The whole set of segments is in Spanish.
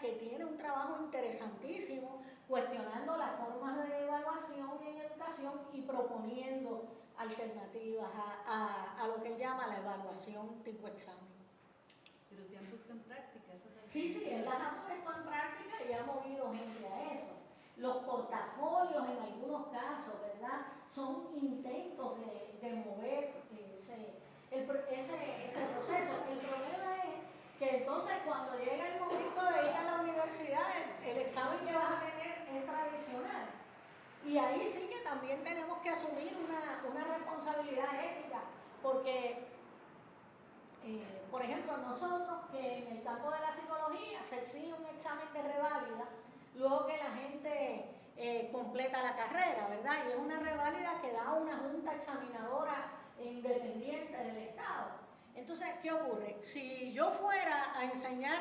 que tiene un trabajo interesantísimo cuestionando las formas de evaluación en educación y proponiendo alternativas a lo que él llama la evaluación tipo examen. Pero se han puesto en práctica esas acciones. Sí, él las ha puesto en práctica y ha movido gente a eso. Los portafolios en algunos casos, ¿verdad? Son intentos de mover ese proceso. El problema es que entonces cuando llega el momento de ir a la universidad, el examen que vas a tener es tradicional. Y ahí sí que también tenemos que asumir una responsabilidad ética, porque por ejemplo, nosotros que en el campo de la psicología se exige un examen de reválida luego que la gente completa la carrera, ¿verdad? Y es una reválida que da una junta examinadora independiente del Estado. Entonces, ¿qué ocurre? Si yo fuera a enseñar,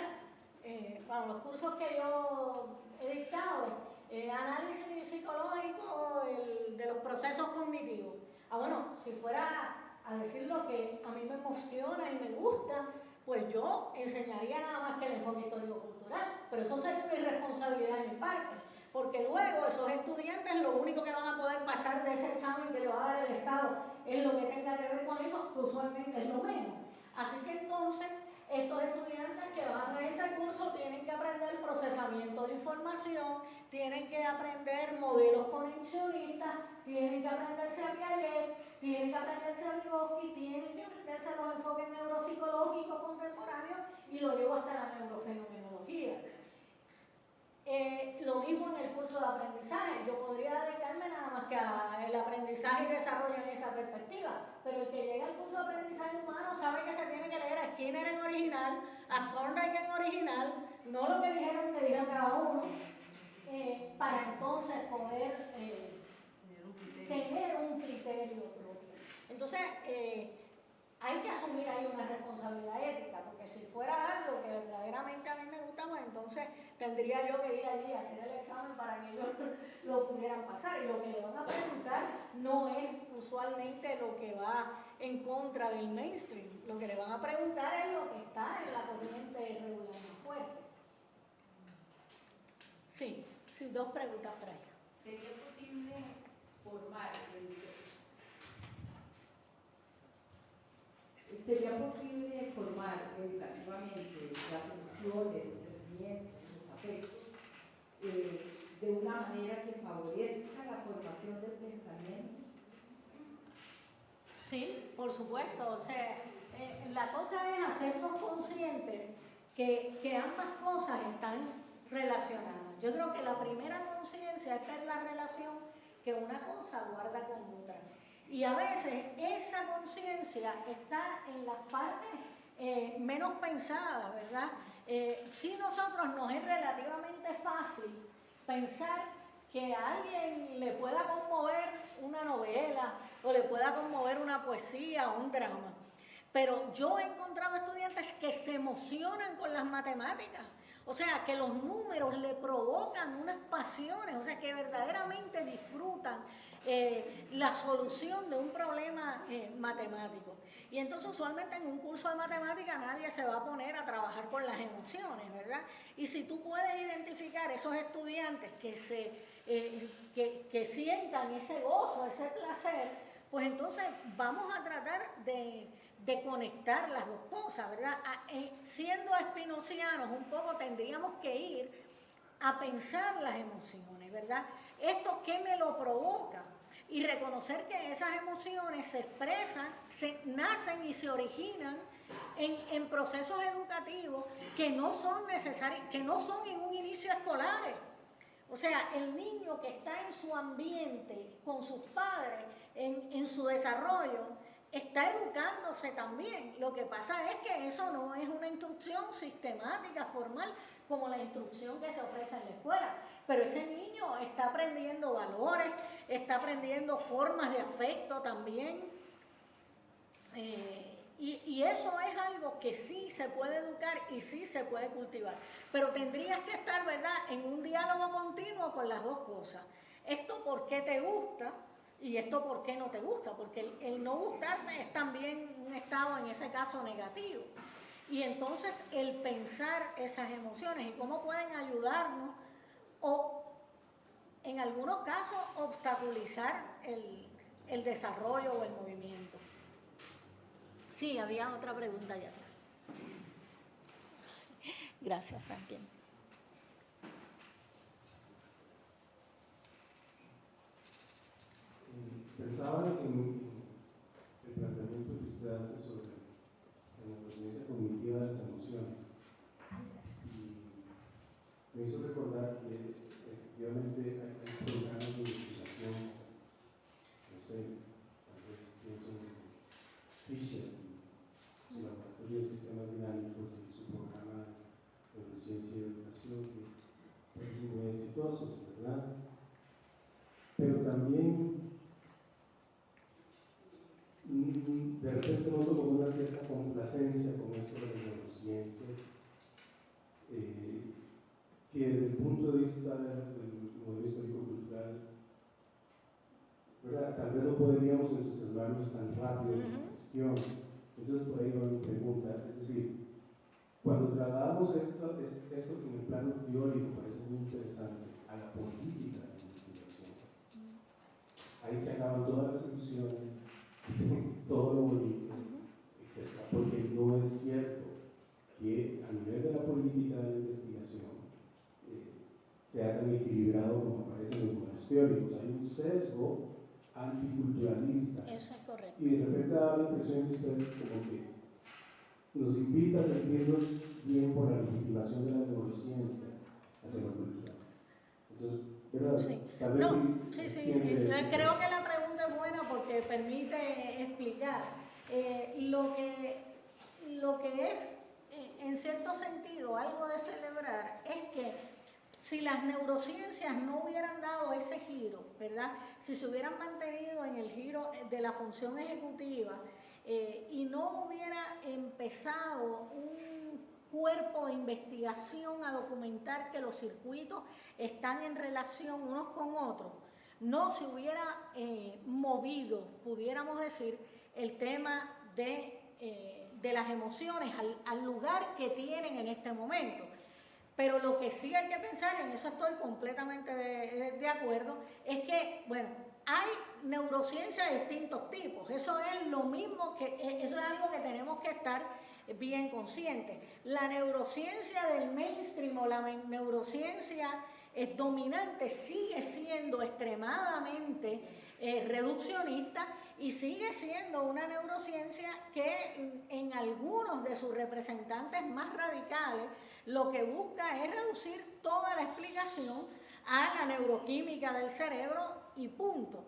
para los cursos que yo he dictado, análisis psicológico de los procesos cognitivos, bueno, si fuera a decir lo que a mí me emociona y me gusta, pues yo enseñaría nada más que el enfoque histórico-cultural, pero eso sería una irresponsabilidad en mi parte, porque luego esos estudiantes lo único que van a poder pasar de ese examen que le va a dar el Estado es lo que tenga que ver con eso, que usualmente es lo menos. Así que entonces estos estudiantes que van a ese curso tienen que aprender procesamiento de información, tienen que aprender modelos conexionistas, tienen que aprenderse a Piaget, tienen que aprenderse a Vygotsky, tienen que aprenderse los enfoques neuropsicológicos contemporáneos y lo llevo hasta la neurofenomenología. Lo mismo en el curso de aprendizaje, yo podría dedicarme nada más que al aprendizaje y desarrollo en esa perspectiva, pero el que llega al curso de aprendizaje humano sabe que se tiene que leer a Skinner en original, a Thorndike en original, no lo que dijeron que diga cada uno, para entonces poder tener un criterio propio. Entonces, hay que asumir ahí una responsabilidad ética, porque si fuera algo que verdaderamente a mí me gusta, pues entonces tendría yo que ir allí a hacer el examen para que ellos lo pudieran pasar. Y lo que le van a preguntar no es usualmente lo que va en contra del mainstream. Lo que le van a preguntar es lo que está en la corriente regular más fuerte. Sí, dos preguntas para ella. ¿Sería posible formar educativamente las emociones, los sentimientos, los afectos, de una manera que favorezca la formación del pensamiento? Sí, por supuesto. O sea, la cosa es hacernos conscientes que ambas cosas están relacionadas. Yo creo que la primera conciencia está en la relación que una cosa guarda con otra. Y a veces esa conciencia está en las partes menos pensadas, ¿verdad? Si nosotros nos es relativamente fácil pensar que a alguien le pueda conmover una novela o le pueda conmover una poesía o un drama. Pero yo he encontrado estudiantes que se emocionan con las matemáticas. O sea, que los números le provocan unas pasiones, o sea, que verdaderamente disfrutan la solución de un problema matemático. Y entonces usualmente en un curso de matemática nadie se va a poner a trabajar con las emociones, ¿verdad? Y si tú puedes identificar esos estudiantes que sientan ese gozo, ese placer, pues entonces vamos a tratar de conectar las dos cosas, ¿verdad? Siendo espinocianos un poco tendríamos que ir a pensar las emociones, ¿verdad? ¿Esto qué me lo provoca? Y reconocer que esas emociones se expresan, nacen y se originan en procesos educativos que no son necesarios, que no son en un inicio escolar. O sea, el niño que está en su ambiente, con sus padres, en su desarrollo, está educándose también. Lo que pasa es que eso no es una instrucción sistemática, formal, como la instrucción que se ofrece en la escuela. Pero ese niño está aprendiendo valores, está aprendiendo formas de afecto también. Y eso es algo que sí se puede educar y sí se puede cultivar. Pero tendrías que estar, ¿verdad?, en un diálogo continuo con las dos cosas. Esto por qué te gusta y esto por qué no te gusta, porque el no gustarte es también un estado, en ese caso, negativo. Y entonces el pensar esas emociones y cómo pueden ayudarnos o en algunos casos obstaculizar el desarrollo o el movimiento. Sí, había otra pregunta allá atrás. Gracias, Franklin. Pensaba en el planteamiento que usted hace sobre la neurociencia cognitiva de las emociones y me hizo recordar que efectivamente hay programas de investigación, no sé, tal vez pienso en Fisher, su laboratorio de sistemas dinámicos y su programa de neurociencia y educación, que parecen muy exitosos, ¿verdad? Pero también de repente noto como una cierta complacencia con esto de las neurociencias, que desde el punto de vista del modelo histórico-cultural, ¿verdad? Tal vez no podríamos entusiasmarnos tan rápido con la cuestión. Entonces por ahí va mi pregunta, es decir, cuando trasladamos esto que en el plano teórico parece muy interesante a la política de la investigación, ahí se acaban todas las ilusiones, todo lo bonito, etc. Porque no es cierto que a nivel de la política de la investigación sea tan equilibrado como aparece en los modelos teóricos. Hay un sesgo anticulturalista. Eso es correcto. Y de repente da la impresión de usted como que nos invita a sentirnos bien por la legitimación de las neurociencias hacia la cultura. Entonces, ¿verdad? Sí. Tal vez sí. Creo que la pregunta es buena porque permite explicar lo que es, en cierto sentido, algo de celebrar, es que si las neurociencias no hubieran dado ese giro, ¿verdad? Si se hubieran mantenido en el giro de la función ejecutiva y no hubiera empezado un cuerpo de investigación a documentar que los circuitos están en relación unos con otros, no se hubiera movido, pudiéramos decir, el tema de las emociones al lugar que tienen en este momento. Pero lo que sí hay que pensar, en eso estoy completamente de acuerdo, es que, bueno, hay neurociencia de distintos tipos. Eso es lo mismo eso es algo que tenemos que estar bien conscientes. La neurociencia del mainstream o la neurociencia dominante sigue siendo extremadamente reduccionista y sigue siendo una neurociencia que en algunos de sus representantes más radicales lo que busca es reducir toda la explicación a la neuroquímica del cerebro y punto.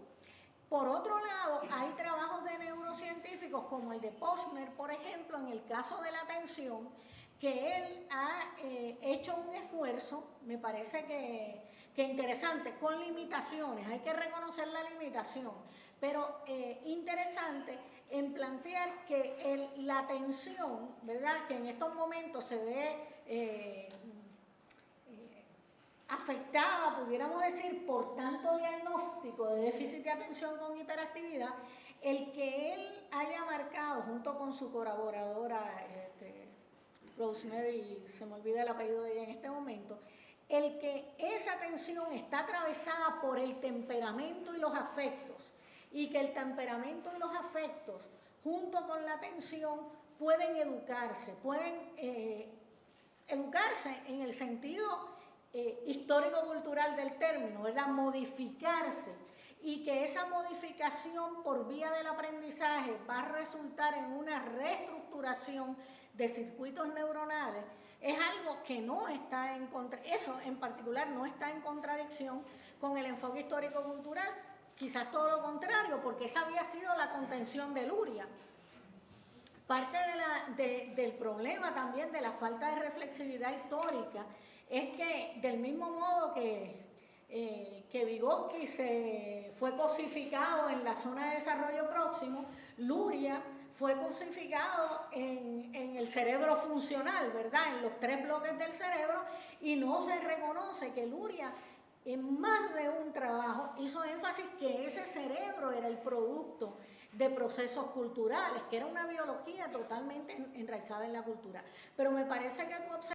Por otro lado, hay trabajos de neurocientíficos como el de Posner, por ejemplo, en el caso de la atención, que él ha hecho un esfuerzo, me parece que interesante, con limitaciones, hay que reconocer la limitación, pero interesante en plantear que la atención, ¿verdad?, que en estos momentos se ve afectada, pudiéramos decir, por tanto diagnóstico de déficit de atención con hiperactividad, el que él haya marcado junto con su colaboradora Rosemary, se me olvida el apellido de ella en este momento, el que esa atención está atravesada por el temperamento y los afectos, y que el temperamento y los afectos junto con la atención pueden educarse en el sentido histórico-cultural del término, ¿verdad? Modificarse, y que esa modificación por vía del aprendizaje va a resultar en una reestructuración de circuitos neuronales, es algo que no está eso en particular no está en contradicción con el enfoque histórico-cultural, quizás todo lo contrario, porque esa había sido la contención de Luria. Parte del problema también de la falta de reflexividad histórica es que, del mismo modo que Vygotsky fue cosificado en la zona de desarrollo próximo, Luria fue cosificado en el cerebro funcional, ¿verdad?, en los 3 bloques del cerebro, y no se reconoce que Luria, en más de un trabajo, hizo énfasis que ese cerebro era el producto de procesos culturales, que era una biología totalmente enraizada en la cultura. Pero me parece que tu observación